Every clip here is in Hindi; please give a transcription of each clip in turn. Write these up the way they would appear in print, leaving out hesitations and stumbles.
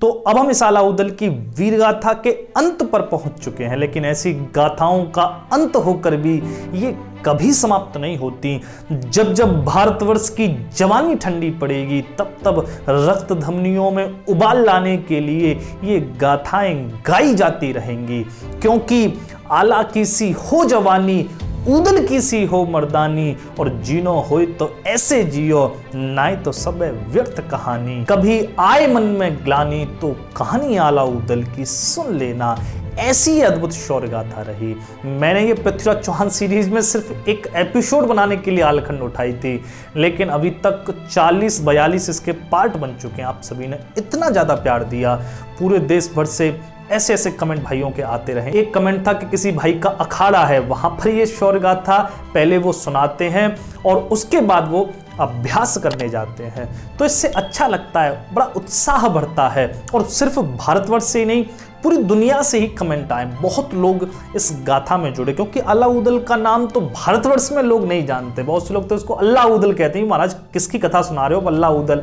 तो अब हम इस अलाउद्दीन की वीर गाथा के अंत पर पहुंच चुके हैं, लेकिन ऐसी गाथाओं का अंत होकर भी ये कभी समाप्त नहीं होती। जब जब भारतवर्ष की जवानी ठंडी पड़ेगी तब तब रक्त धमनियों में उबाल लाने के लिए ये गाथाएं गाई जाती रहेंगी, क्योंकि आला की सी हो जवानी, ऊदल की सी हो मर्दानी, और जीनो होए तो ऐसे जियो, नाय तो सब व्यर्थ कहानी। कभी आए मन में ग्लानी तो कहानी आला ऊदल की सुन लेना। ऐसी अद्भुत शौर्य गाथा रही। मैंने ये पृथ्वीराज चौहान सीरीज में सिर्फ एक एपिसोड बनाने के लिए आलखंड उठाई थी, लेकिन अभी तक 40-42 इसके पार्ट बन चुके हैं। आप सभी ने इतना ज़्यादा प्यार दिया, पूरे देश भर से ऐसे ऐसे कमेंट भाइयों के आते रहे। एक कमेंट था कि किसी भाई का अखाड़ा है, वहां पर ये शौर्य गाथा पहले वो सुनाते हैं और उसके बाद वो अभ्यास करने जाते हैं, तो इससे अच्छा लगता है, बड़ा उत्साह बढ़ता है। और सिर्फ भारतवर्ष से ही नहीं, पूरी दुनिया से ही कमेंट आए, बहुत लोग इस गाथा में जुड़े, क्योंकि अलाउद्दीन का नाम तो भारतवर्ष में लोग नहीं जानते। बहुत से लोग तो इसको अल्लाउद्दीन कहते हैं, महाराज किसकी कथा सुना रहे हो,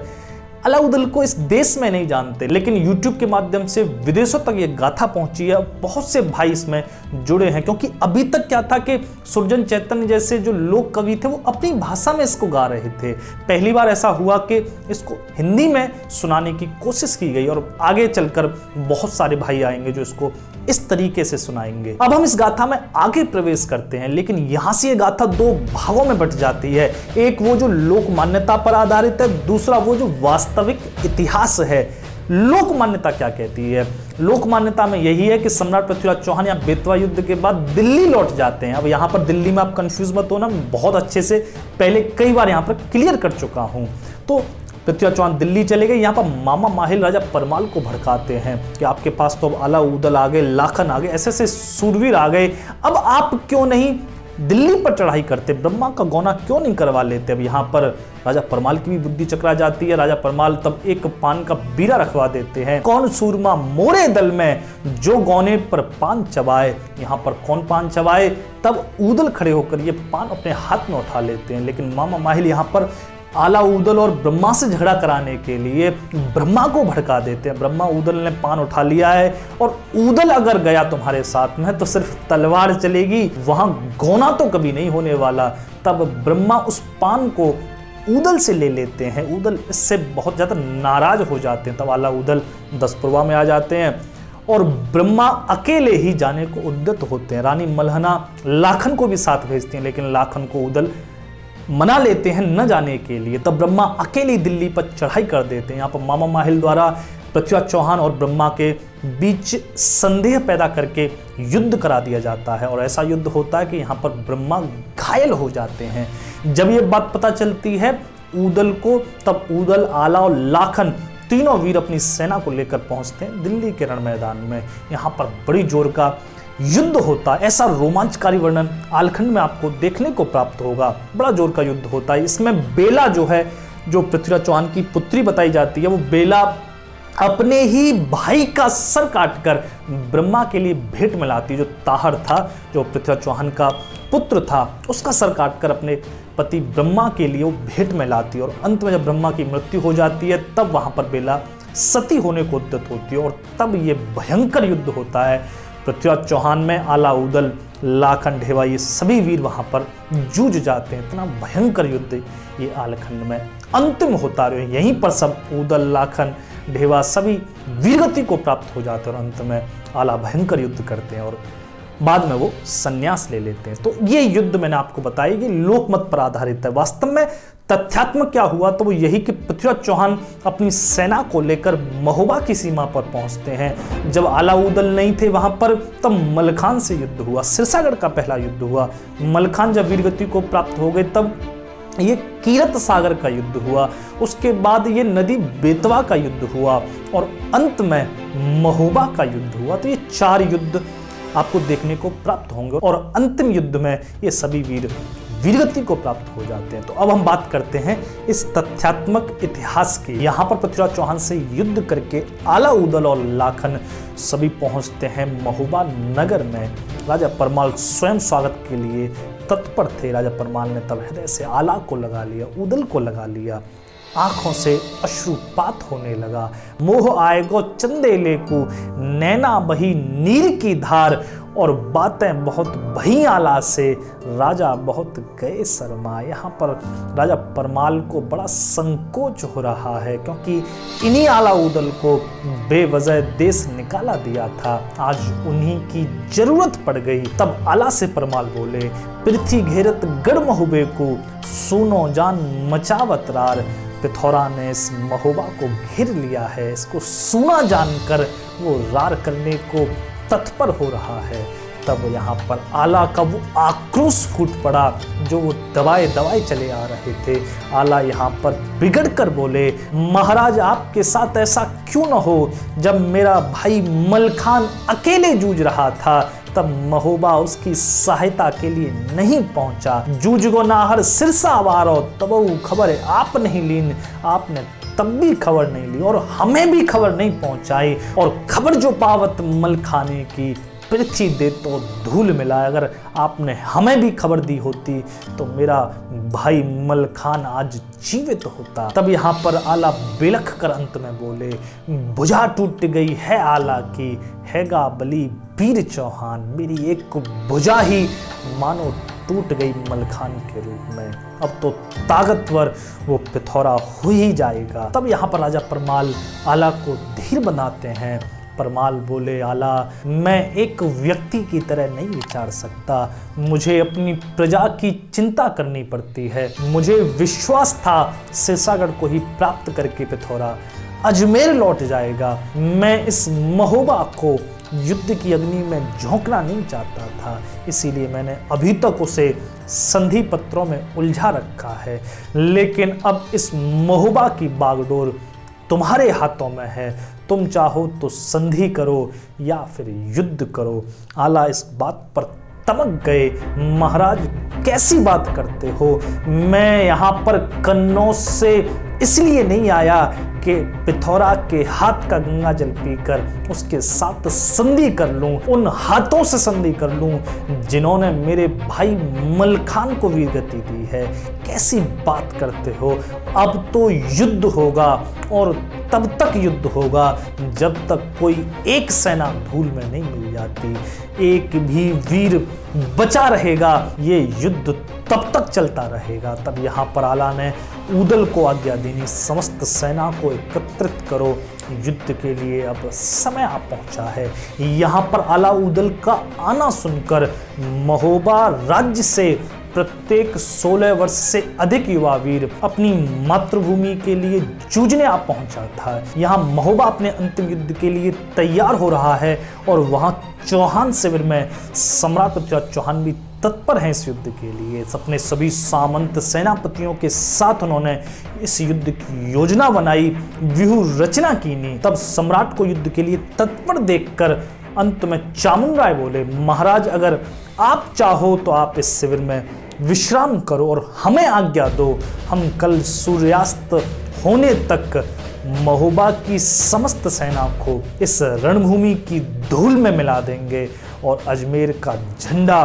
अलाउद्दीन को इस देश में नहीं जानते, लेकिन YouTube के माध्यम से विदेशों तक ये गाथा पहुंची है। बहुत से भाई इसमें जुड़े हैं, क्योंकि अभी तक क्या था कि सुरजन चैतन्य जैसे जो लोक कवि थे वो अपनी भाषा में इसको गा रहे थे। पहली बार ऐसा हुआ कि इसको हिंदी में सुनाने की कोशिश की गई, और आगे चलकर बहुत सारे भाई आएंगे जो इसको इस तरीके से सुनाएंगे। अब हम इस गाथा में आगे प्रवेश करते हैं, लेकिन यहां से ये गाथा दो भागों में बट जाती है। एक वो जो लोक मान्यता पर आधारित है, दूसरा वो जो वास्तविक इतिहास है। लोक मान्यता क्या कहती है? लोक मान्यता में यही है कि सम्राट पृथ्वीराज चौहान यहाँ बेतवा युद्ध के बाद दिल्ली लौट जाते हैं। अब यहाँ पर दिल्ली में आप कंफ्यूज मत होना, बहुत अच्छे से पहले कई बार यहाँ पर क्लियर कर चुका हूँ। तो पृथ्वीराज चौहान दिल्ली चले गए, यहाँ पर मामा माहिल राजा परमाल को भड़काते हैं कि आपके पास तो अब अलाउद्दीन आ गए, लाखन आ गए, ऐसे ऐसे सूरवीर आ गए, अब आप क्यों नहीं दिल्ली पर चढ़ाई करते, ब्रह्मा का गौना क्यों नहीं करवा लेते। अब यहाँ पर राजा परमाल की भी बुद्धि चकरा जाती है। राजा परमाल तब एक पान का बीरा रखवा देते हैं, कौन सूरमा मोरे दल में जो गौने पर पान चबाए। यहाँ पर कौन पान चबाए, तब ऊदल खड़े होकर ये पान अपने हाथ में उठा लेते हैं। लेकिन मामा माहिल यहाँ पर अलाउद्दीन और ब्रह्मा से झगड़ा कराने के लिए ब्रह्मा को भड़का देते हैं। ब्रह्मा ऊदल ने पान उठा लिया है, और ऊदल अगर गया तुम्हारे साथ में तो सिर्फ तलवार चलेगी, वहां गौना तो कभी नहीं होने वाला। तब ब्रह्मा उस पान को ऊदल से ले लेते हैं। ऊदल इससे बहुत ज्यादा नाराज हो जाते हैं। तब अलाउद्दीन 10 पूर्वा में आ जाते हैं और ब्रह्मा अकेले ही जाने को उद्यत होते हैं। रानी मल्हना लाखन को भी साथ भेजती हैं, लेकिन लाखन को ऊदल मना लेते हैं न जाने के लिए। तब ब्रह्मा अकेले दिल्ली पर चढ़ाई कर देते हैं। यहाँ पर मामा माहिल द्वारा पृथ्वीराज चौहान और ब्रह्मा के बीच संदेह पैदा करके युद्ध करा दिया जाता है, और ऐसा युद्ध होता है कि यहाँ पर ब्रह्मा घायल हो जाते हैं। जब ये बात पता चलती है ऊदल को, तब ऊदल, आला और लाखन तीनों वीर अपनी सेना को लेकर पहुंचते हैं दिल्ली के रण मैदान में। यहाँ पर बड़ी जोर का युद्ध होता है। ऐसा रोमांचकारी वर्णन आलखंड में आपको देखने को प्राप्त होगा। बड़ा जोर का युद्ध होता है। इसमें बेला जो है, जो पृथ्वीराज चौहान की पुत्री बताई जाती है, वो बेला अपने ही भाई का सर काटकर ब्रह्मा के लिए भेंट में लाती। जो ताहर था, जो पृथ्वीराज चौहान का पुत्र था, उसका सर काटकर अपने पति ब्रह्मा के लिए वो भेंट में लाती। और अंत में जब ब्रह्मा की मृत्यु हो जाती है, तब वहां पर बेला सती होने को उद्यत होती है, और तब ये भयंकर युद्ध होता है। पृथ्वीराज चौहान में अलाउद्दीन, लाखन, ढेवा, ये सभी वीर वहां पर जूझ जाते हैं। इतना भयंकर युद्ध ये आलखंड में अंतिम होता रहे। यहीं पर सब ऊदल, लाखन, ढेवा सभी वीरगति को प्राप्त हो जाते हैं, और अंत में आला भयंकर युद्ध करते हैं, और बाद में वो संन्यास ले लेते हैं। तो ये युद्ध मैंने आपको बताया कि लोकमत पर आधारित है। वास्तव में तथ्यात्मक क्या हुआ, तो वो यही कि पृथ्वीराज चौहान अपनी सेना को लेकर महोबा की सीमा पर पहुंचते हैं। जब अलाउद्दीन नहीं थे वहां पर, तब मलखान से युद्ध हुआ। सिरसागढ़ का पहला युद्ध हुआ। मलखान जब वीरगति को प्राप्त हो गए, तब ये कीरत सागर का युद्ध हुआ। उसके बाद ये नदी बेतवा का युद्ध हुआ, और अंत में महोबा का युद्ध हुआ। तो ये 4 युद्ध आपको देखने को प्राप्त होंगे, और अंतिम युद्ध में ये सभी वीर वीरगति को प्राप्त हो जाते हैं। तो अब हम बात करते हैं इस तथ्यात्मक इतिहास की। यहाँ पर पृथ्वीराज चौहान से युद्ध करके अलाउद्दीन और लाखन सभी पहुंचते हैं महोबा नगर में। राजा परमाल स्वयं स्वागत के लिए तत्पर थे। राजा परमाल ने तब हृदय से आला को लगा लिया, ऊदल को लगा लिया, आंखों से अश्रुपात होने लगा। मोह आएगो चंदेले को, नैना बही नीर की धार, और बातें बहुत भई आला से, राजा बहुत गए शर्मा। यहाँ पर राजा परमाल को बड़ा संकोच हो रहा है, क्योंकि इन्हीं आला उदल को बेवजह देश निकाला दिया था, आज उन्हीं की जरूरत पड़ गई। तब आला से परमाल बोले, पृथ्वी घेरत गढ़ महुबे को, सुनो जान मचावत रार। पिथौरा ने इस महोबा को घेर लिया है, इसको सूना जानकर वो रार करने को तत्पर हो रहा है। तब यहाँ पर आला का वो आक्रोश फूट पड़ा जो वो दबाए दबाए चले आ रहे थे। आला यहाँ पर बिगड़ कर बोले, महाराज आपके साथ ऐसा क्यों न हो। जब मेरा भाई मलखान अकेले जूझ रहा था तब महोबा उसकी सहायता के लिए नहीं पहुंचा। जूझगो नाहर सिरसा वारो, तब खबर आप नहीं लीन। आपने तब भी खबर नहीं ली और हमें भी खबर नहीं पहुंचाई, और खबर जो पावत मलखाने की, पृथ्वी दे तो धूल मिला। अगर आपने हमें भी खबर दी होती तो मेरा भाई मलखान आज जीवित होता। तब यहाँ पर आला बिलख कर अंत में बोले, भुजा टूट गई है आला की, हैगा बली वीर चौहान। मेरी एक भुजा ही मानो टूट गई मलखान के रूप में, अब तो ताकतवर वो पिथौरा हो ही जाएगा। तब यहाँ पर राजा परमाल आला को धीर बनाते हैं। परमाल बोले, आला मैं एक व्यक्ति की तरह नहीं विचार सकता, मुझे अपनी प्रजा की चिंता करनी पड़ती है। मुझे विश्वास था सिरसागढ़ को ही प्राप्त करके पिथौरा अजमेर लौट जाएगा। मैं इस महोबा को युद्ध की अग्नि में झोंकना नहीं चाहता था, इसीलिए मैंने अभी तक उसे संधि पत्रों में उलझा रखा है। लेकिन अब इस महोबा की बागडोर तुम्हारे हाथों में है, तुम चाहो तो संधि करो या फिर युद्ध करो। आला इस बात पर तमक गए, महाराज कैसी बात करते हो। मैं यहाँ पर कन्नौज से इसलिए नहीं आया कि पिथौरा के हाथ का गंगा जल पीकर उसके साथ संधि कर लूं, उन हाथों से संधि कर लूं जिन्होंने मेरे भाई मलखान को वीरगति दी है। कैसी बात करते हो। अब तो युद्ध होगा, और तब तक युद्ध होगा जब तक कोई एक सेना धूल में नहीं मिल जाती, एक भी वीर बचा रहेगा, ये युद्ध तब तक चलता रहेगा। तब यहाँ पर आला ने उदल को आज्ञा देनी, समस्त सेना को एकत्रित करो, युद्ध के लिए अब समय आ पहुंचा है। यहाँ पर आला उदल का आना सुनकर महोबा राज्य से प्रत्येक 16 वर्ष से अधिक युवा वीर अपनी मातृभूमि के लिए जूझने आ पहुंचा था। यहाँ महोबा अपने अंतिम युद्ध के लिए तैयार हो रहा है, और वहाँ चौहान शिविर में सम्राट पृथ्वीराज चौहान भी तत्पर हैं इस युद्ध के लिए। अपने सभी सामंत सेनापतियों के साथ उन्होंने इस युद्ध की योजना बनाई, व्यूह रचना कीनी। तब सम्राट को युद्ध के लिए तत्पर देखकर अंत में चामुंड राय बोले, महाराज अगर आप चाहो तो आप इस शिविर में विश्राम करो और हमें आज्ञा दो। हम कल सूर्यास्त होने तक महोबा की समस्त सेना को इस रणभूमि की धूल में मिला देंगे, और अजमेर का झंडा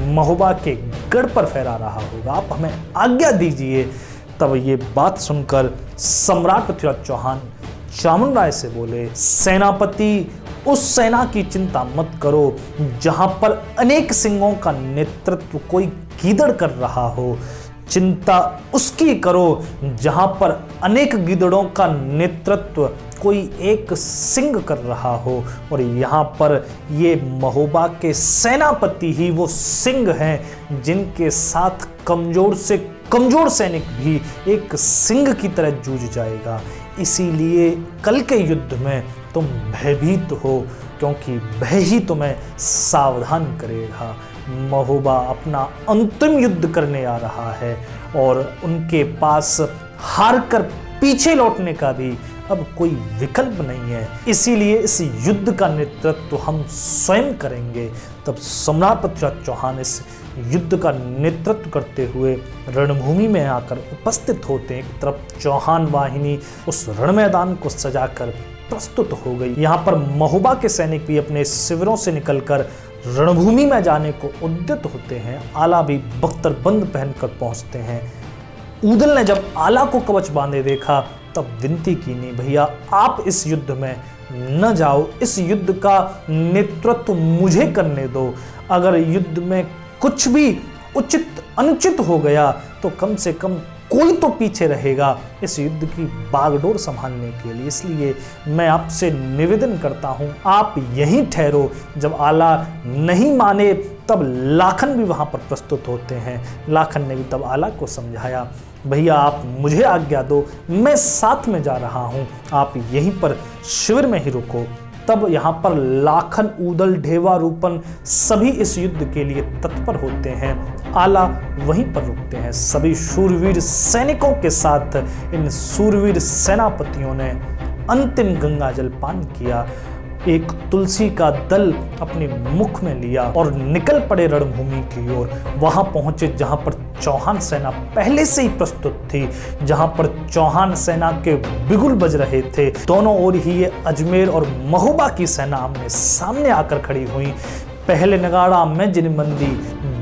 महोबा के गढ़ पर फहरा रहा होगा। आप हमें आज्ञा दीजिए। तब ये बात सुनकर सम्राट पृथ्वीराज चौहान चामुंड राय से बोले, सेनापति उस सेना की चिंता मत करो जहां पर अनेक सिंहों का नेतृत्व कोई गीदड़ कर रहा हो। चिंता उसकी करो जहां पर अनेक गिदड़ों का नेतृत्व कोई एक सिंह कर रहा हो, और यहाँ पर ये महोबा के सेनापति ही वो सिंह हैं जिनके साथ कमजोर से कमजोर सैनिक भी एक सिंह की तरह जूझ जाएगा। इसीलिए कल के युद्ध में तुम भयभीत हो, क्योंकि भय ही तुम्हें सावधान करेगा। महोबा अपना अंतिम युद्ध करने आ रहा है, और उनके पास हार कर पीछे लौटने का भी अब कोई विकल्प नहीं है। इसीलिए इस युद्ध का नेतृत्व हम स्वयं करेंगे। तब सम्राट पृथ्वीराज चौहान इस युद्ध का नेतृत्व करते हुए रणभूमि में आकर उपस्थित होते हैं। एक तरफ चौहान वाहिनी उस रण मैदान को सजाकर प्रस्तुत हो गई। यहाँ पर महोबा के सैनिक भी अपने शिविरों से निकलकर रणभूमि में जाने को उद्यत होते हैं। आला भी बख्तरबंद पहनकर पहुंचते हैं। ऊदल ने जब आला को कवच बांधे देखा तब विनती की, नहीं भैया आप इस युद्ध में न जाओ, इस युद्ध का नेतृत्व मुझे करने दो। अगर युद्ध में कुछ भी उचित अनुचित हो गया तो कम से कम कोई तो पीछे रहेगा इस युद्ध की बागडोर संभालने के लिए। इसलिए मैं आपसे निवेदन करता हूं, आप यहीं ठहरो। जब आला नहीं माने तब लाखन भी वहां पर प्रस्तुत होते हैं। लाखन ने भी तब आला को समझाया, भैया आप मुझे आज्ञा दो, मैं साथ में जा रहा हूं, आप यहीं पर शिविर में ही रुको। तब यहाँ पर लाखन, ऊदल, ढेवा, रूपन सभी इस युद्ध के लिए तत्पर होते हैं। आला वहीं पर रुकते हैं। सभी शूरवीर सैनिकों के साथ इन शूरवीर सेनापतियों ने अंतिम गंगा जल पान किया। एक तुलसी का दल अपने मुख में लिया और निकल पड़े रणभूमि की ओर। वहां पहुंचे जहां पर चौहान सेना पहले से ही प्रस्तुत थी, जहां पर चौहान सेना के बिगुल बज रहे थे। दोनों ओर ही ये अजमेर और महोबा की सेना आमने सामने आकर खड़ी हुई। पहले नगाड़ा में जिनबंदी,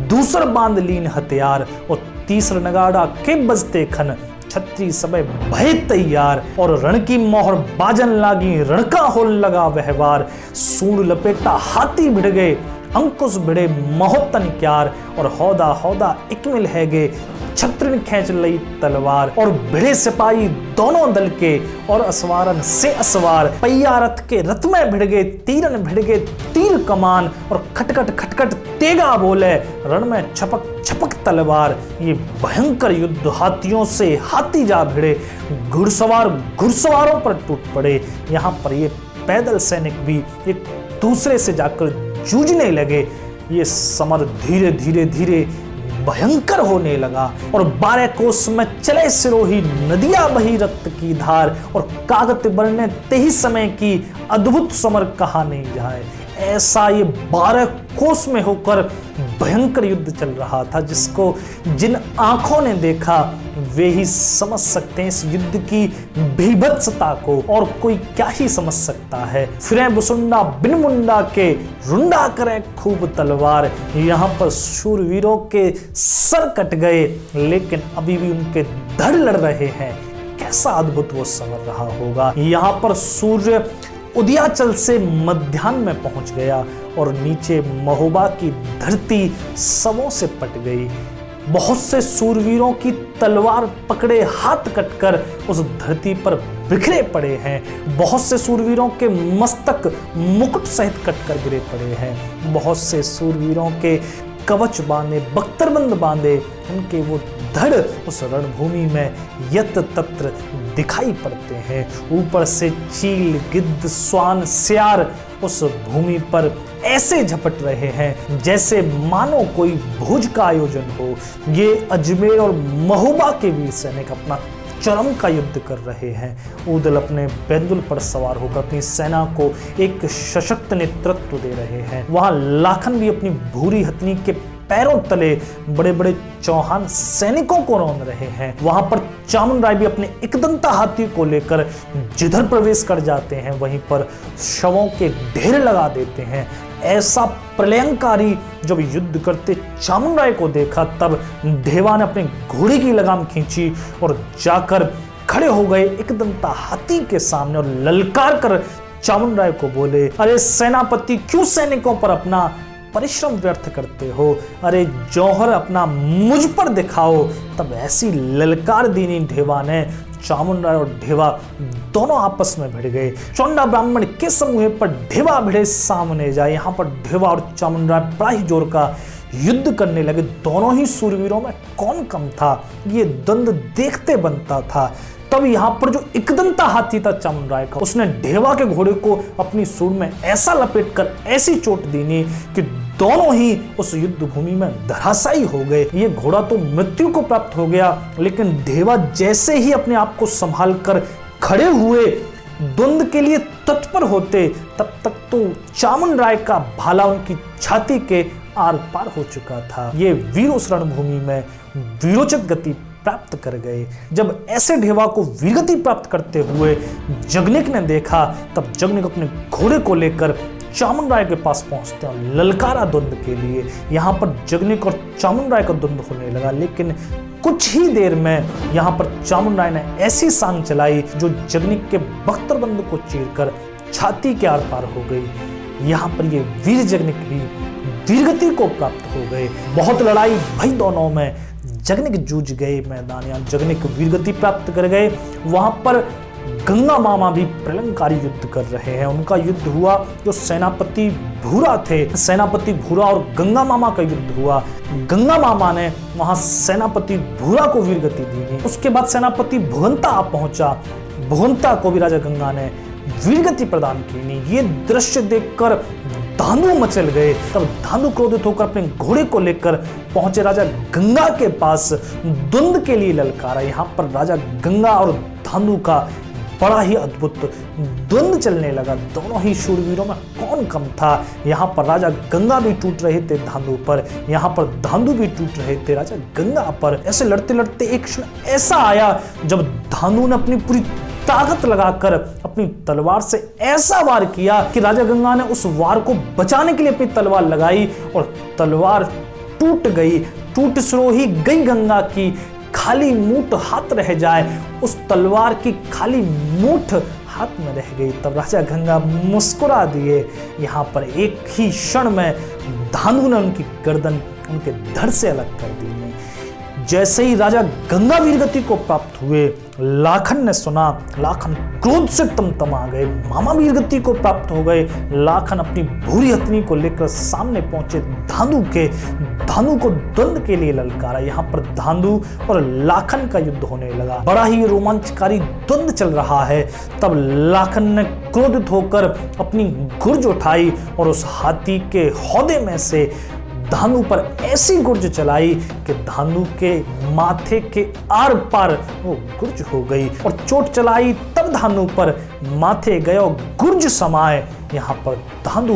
दूसर बांध लीन हथियार और तीसरा नगाड़ा के बजते खन। छत्री सबे भय तैयार और रण की मोहर बाजन लागी, रण का होल लगा व्यवहार। सूंड लपेटा हाथी भिड़ गए, अंकुश भिड़े महोत्तन क्यार। और हौदा हौदा इकमिल है गे, छत्रिन खींच लई तलवार। और भिड़े सिपाही दोनों दल के और असवारन से असवार। पैया रथ के रथ में भिड़ गए, तीरन भिड़ गए तीर कमान। और खटखट खटखट तेगा बोले, रण में छपक छपक तलवार। ये भयंकर युद्ध, हाथियों से हाथी जा भिड़े, घुड़सवार घुड़सवारों पर टूट पड़े। यहाँ पर ये पैदल सैनिक भी एक दूसरे से जाकर जूझने लगे। ये समर धीरे धीरे धीरे भयंकर होने लगा और 12 कोस में चले सिरोही, नदियां बही रक्त की धार। और कागत बरने तेही समय की, अद्भुत समर कहा नहीं जाए। ऐसा ये 12 कोस में होकर भयंकर युद्ध चल रहा था, जिसको जिन आंखों ने देखा वे ही समझ सकते हैं इस युद्ध की भीभत्सता को, और कोई क्या ही समझ सकता है। फिरे बुसुंडा बिन मुंडा के, रुंडा करें खूब तलवार। यहाँ पर शूरवीरों के सर कट गए, लेकिन अभी भी उनके धड़ लड़ रहे हैं। कैसा अद्भुत वो समर रहा होगा। यहाँ पर सूर्य उदयाचल से मध्याह्न में पहुंच गया और नीचे महोबा की धरती शवों से पट गई। बहुत से सूरवीरों की तलवार पकड़े हाथ कटकर उस धरती पर बिखरे पड़े हैं। बहुत से सूरवीरों के मस्तक मुकुट सहित कटकर गिरे पड़े हैं। बहुत से सूरवीरों के कवच बांधे, बख्तरबंद बांधे, उनके वो धड़ उस रणभूमि में यत्र तत्र दिखाई पड़ते हैं। ऊपर से चील, गिद्ध, स्वान, स्यार उस भूमि पर ऐसे झपट रहे हैं जैसे मानो कोई भोज का आयोजन हो। ये अजमेर और महोबा के वीर सैनिक अपना चरम का युद्ध कर रहे हैं। ऊदल अपने बैदुल पर सवार होकर अपनी सेना को एक सशक्त नेतृत्व दे रहे हैं। वहां लाखन भी अपनी भूरी हथनी के पैरों तले बड़े बड़े चौहान सैनिकों को रौंद रहे हैं। वहां पर चामुंड राय भी अपने एकदंता हाथी को लेकर जिधर प्रवेश कर जाते हैं वहीं पर शवों के ढेर लगा देते हैं। ऐसा प्रलयंकारी जब युद्ध करते चामुंड राय को देखा तब ढेवा ने अपने घोड़े की लगाम खींची और जाकर खड़े हो गए एकदंता हाथी के सामने और ललकार कर चामुंड राय को बोले, अरे सेनापति, क्यों सैनिकों पर अपना परिश्रम व्यर्थ करते हो? अरे जौहर अपना मुझ पर दिखाओ। तब ऐसी ललकार दीनी ढेवा ने। चामुंड राय और ढेवा दोनों आपस में भिड़ गए। चौंडा ब्राह्मण के समूह पर ढेवा भिड़े सामने जाए। यहाँ पर ढेवा और चामुंड राय बड़ा ही जोर का युद्ध करने लगे। दोनों ही सूरवीरों में कौन कम था, ये द्वंद्व देखते बनता था। तब यहाँ पर जो एकदंता हाथी था चामुंड राय का, उसने ढेवा के घोड़े को अपनी सूंड में ऐसा लपेटकर ऐसी चोट दीनी कि दोनों ही उस युद्ध भूमि में धराशायी हो गए। ये घोड़ा तो मृत्यु को प्राप्त हो गया, लेकिन ढेवा जैसे ही अपने आप को संभाल कर खड़े हुए द्वंद्व के लिए तत्पर होते, तब तक तो चामुंड राय का भाला उनकी छाती के आर पार हो चुका था। ये वीर उस रणभूमि में वीरोचित गति प्राप्त कर गए। जब ऐसे ढेवा को वीरगति प्राप्त करते हुए जगनिक ने देखा, तब जगनिक अपने घोड़े को लेकर चामुंड राय के पास पहुंचते हैं और ललकारा द्वंद के लिए। यहाँ पर जगनिक और चामुंड राय का द्वंद होने लगा, लेकिन कुछ ही देर में यहाँ पर चामुंड राय ने ऐसी सांग चलाई जो जगनिक के बख्तरबंद को चीरकर छाती के आर पार हो गई। यहाँ पर ये वीर जगनिक भी वीरगति को प्राप्त हो गए। बहुत लड़ाई भई दोनों में, जगनिक जूझ गए मैदान, यहाँ जगनिक वीरगति प्राप्त कर गए। वहां पर गंगा मामा भी प्रलंकारी युद्ध कर रहे हैं। उनका युद्ध हुआ, जो सेनापति भूरा थे, सेनापति भूरा और गंगा मामा का युद्ध हुआ। गंगा मामा ने वहां सेनापति भूरा को वीरगति दी। उसके बाद सेनापति भुवंता आ पहुंचा, भुवंता को भी राजा गंगा ने वीरगति प्रदान की। ये दृश्य देखकर धांधु मचल गए। तब धांधु क्रोधित होकर अपने घोड़े को लेकर पहुंचे राजा गंगा के पास, द्वंद के लिए ललकारा। यहाँ पर राजा गंगा और धांधु का बड़ा ही अद्भुत द्वंद चलने लगा। दोनों ही शूरवीरों में कौन कम था। यहाँ पर राजा गंगा भी टूट रहे थे धांधु पर, यहाँ पर धांधु भी टूट रहे थे राजा गंगा पर। ऐसे लड़ते लड़ते एक क्षण ऐसा आया जब धांधु ने अपनी पूरी ताकत लगाकर अपनी तलवार से ऐसा वार किया कि राजा गंगा ने उस वार को बचाने के लिए अपनी तलवार लगाई और तलवार टूट गई। टूट सिरोही गई गंगा की, खाली मूठ हाथ रह जाए, उस तलवार की खाली मूठ हाथ में रह गई। तब राजा गंगा मुस्कुरा दिए। यहाँ पर एक ही क्षण में धांधु ने उनकी गर्दन उनके धड़ से अलग कर दी। जैसे ही राजा गंगा वीरगति को प्राप्त हुए, लाखन ने सुना, लाखन क्रोध से तमतमा गए। मामा वीरगति को प्राप्त हो गए। लाखन अपनी भूरी हथनी को लेकर सामने पहुंचे धांधु के, धांधु को द्वंद के लिए ललकारा। यहाँ पर धांधु और लाखन का युद्ध होने लगा। बड़ा ही रोमांचकारी द्वंद चल रहा है। तब लाखन ने क्रोधित होकर अपनी गुर्ज उठाई और उस हाथी के हौदे में से धांधु पर ऐसी गुर्ज चलाई कि धांधु के माथे के आर पार वो गुर्ज हो गई और चोट चलाई तब धांधु पर माथे गए गुर्ज समाए। यहाँ पर धांधु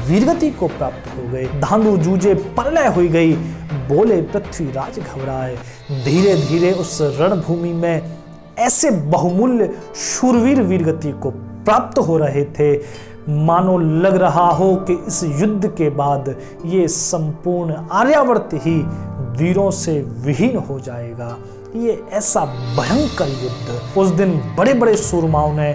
वीरगति को प्राप्त हो गए। धांधु जूझे परलय हुई गई, बोले पृथ्वीराज घबराए। धीरे धीरे उस रणभूमि में ऐसे बहुमूल्य शूरवीर वीरगति को प्राप्त हो रहे थे, मानो लग रहा हो कि इस युद्ध के बाद ये संपूर्ण आर्यावर्त ही वीरों से विहीन हो जाएगा। ये ऐसा भयंकर युद्ध। उस दिन बड़े बड़े सूरमाओं ने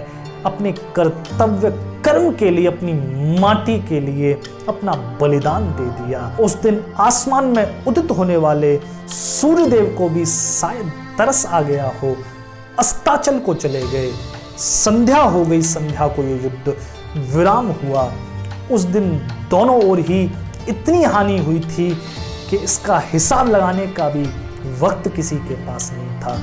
अपने कर्तव्य कर्म के लिए, अपनी माटी के लिए अपना बलिदान दे दिया। उस दिन आसमान में उदित होने वाले सूर्यदेव को भी शायद तरस आ गया हो, अस्ताचल को चले गए। संध्या हो गई, संध्या को ये युद्ध विराम हुआ। उस दिन दोनों ओर ही इतनी हानि हुई थी कि इसका हिसाब लगाने का भी वक्त किसी के पास नहीं था।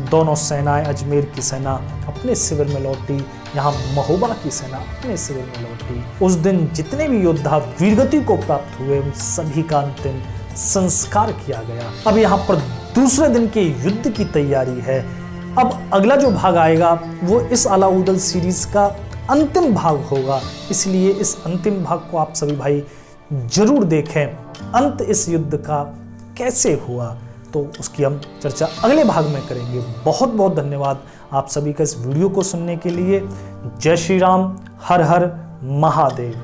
दोनों सेनाएं, अजमेर की सेना अपने शिविर में लौटी, यहाँ महोबा की सेना अपने शिविर में लौटी। उस दिन जितने भी योद्धा वीरगति को प्राप्त हुए, उन सभी का अंतिम संस्कार किया गया। अब यहाँ पर दूसरे दिन के युद्ध की तैयारी है। अब अगला जो भाग आएगा वो इस अलाउद्दीन सीरीज का अंतिम भाग होगा, इसलिए इस अंतिम भाग को आप सभी भाई जरूर देखें। अंत इस युद्ध का कैसे हुआ तो उसकी हम चर्चा अगले भाग में करेंगे। बहुत बहुत धन्यवाद आप सभी का इस वीडियो को सुनने के लिए। जय श्री राम, हर हर महादेव।